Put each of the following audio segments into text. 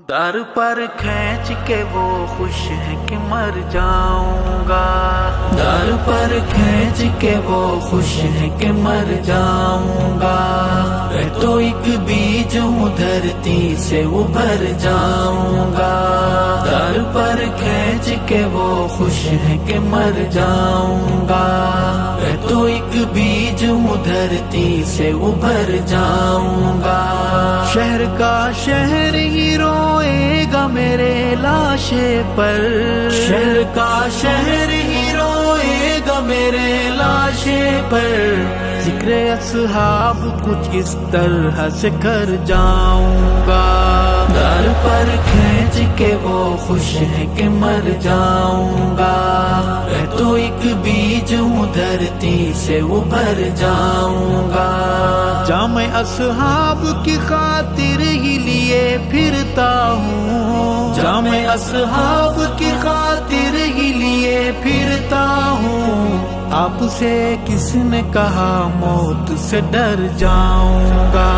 در پر کھینچ کے وہ خوش ہے کہ مر جاؤں گا، در پر کھینچ کے وہ خوش ہے کہ مر جاؤں گا، میں تو ایک بیج ہوں دھرتی سے ابھر جاؤں گا، در پر کھینچ کے وہ خوش ہے کہ مر جاؤں گا، میں تو ایک بیج ہوں دھرتی سے ابھر جاؤں گا، شہر کا شہر ہی روئے گا میرے لاشے پر، شہر کا شہر ہی روئے گا میرے لاشے پر، ذکر اصحاب کچھ اس طرح سے کر جاؤں گا، در پر کھینچ کے وہ خوش ہے کہ مر جاؤں گا، میں تو ایک بیج ہوں دھرتی سے ابھر جاؤں گا، جام اصحاب کی خاطر ہی لیے پھرتا ہوں، جام اصحاب کی خاطر ہی لیے پھرتا ہوں، آپ سے کس نے کہا موت سے ڈر جاؤں گا،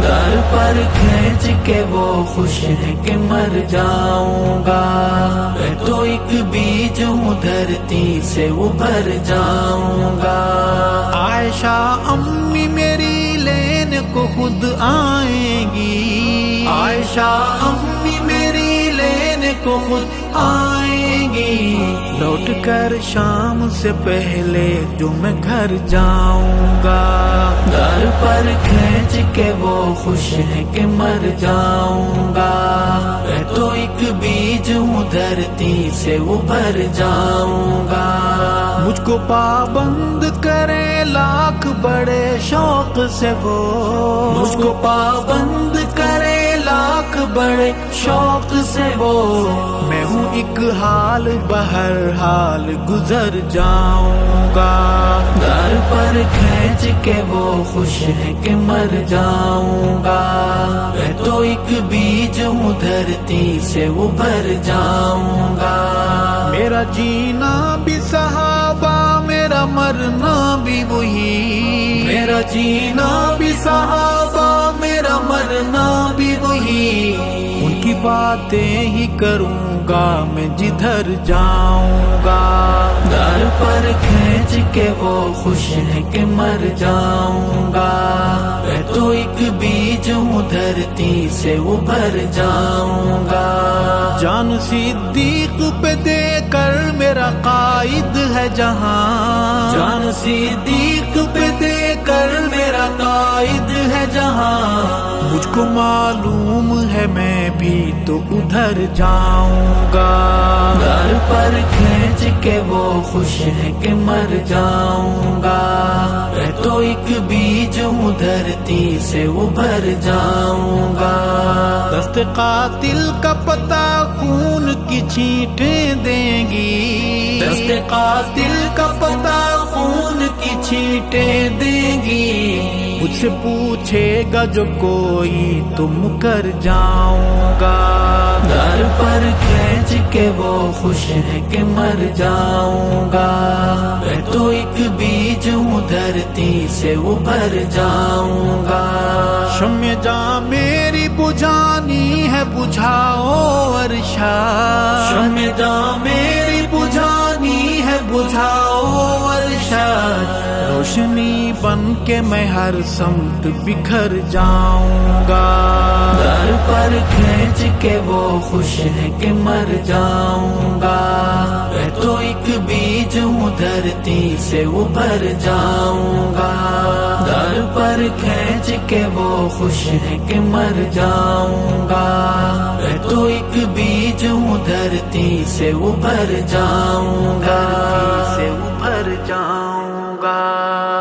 در پر کھینچ کے وہ خوش ہے کہ مر جاؤں گا، میں تو ایک بیج ہوں دھرتی سے ابھر جاؤں گا، عائشہ امی میری لینے کو خود آئیں گی، عائشہ امی میری لینے کو خود آئیں گی، لوٹ کر شام سے پہلے جو میں گھر جاؤں گا، در پر کھینچ کے وہ خوش ہے کہ مر جاؤں گا، میں تو ایک بیج ہوں دھرتی سے ابھر جاؤں گا، مجھ کو پابند کرے لاکھ بڑے شوق سے وہ، مجھ کو پابند کرے لاکھ بڑے شوق سے وہ، میں ہوں ایک حال بہر حال گزر جاؤں گا، در پر کھینچ کے وہ خوش ہے کہ مر جاؤں گا، میں تو ایک بیج ہوں دھرتی سے ابھر جاؤں گا، میرا جینا بھی صحابہ میرا مرنا بھی وہی، میرا جینا بھی صحابہ میرا مرنا بھی وہی، ان کی باتیں ہی کروں گا میں جدھر جاؤں گا، در پر کھینچ کے وہ خوش ہے کہ مر جاؤں گا، میں تو ایک بیج ہوں دھرتی سے ابھر جاؤں گا، جان صدیق پہ دے کر میرا قائد ہے جہاں، جان صدیق پہ دے کر میرا قائد ہے جہاں، مجھ کو معلوم ہے میں بھی تو ادھر جاؤں گا، در پر کھینچ کے وہ خوش ہے کہ مر جاؤں گا، میں تو ایک بیج ہوں دھرتی سے ابھر جاؤں گا، دست قاتل کا پتہ خون کی چھینٹیں دیں گی، دست قاتل کا پتہ خون کی چھینٹیں دیں گی، مجھ سے پوچھے گا جو کوئی تم کر جاؤں گا، در پر کھینچ کے وہ خوش ہے کہ مر جاؤں گا، میں تو ایک بیج ہوں دھرتی سے ابھر جاؤں گا، شمع جاں میری بجھانی ہے بجھاؤ عرشا، شمع جاں میری بجھانی ہے بجھاؤ عرشا، روشنی بن کے میں ہر سمت بکھر جاؤں گا، در پر کھینچ کے وہ خوش ہے کہ مر جاؤں گا، میں تو ایک بیج ہوں دھرتی سے ابھر جاؤں گا، در پر کھینچ کے وہ خوش ہے کہ مر جاؤں گا، میں تو ایک بیج ہوں دھرتی سے ابھر جاؤں گا، سے ابھر جاؤں گا۔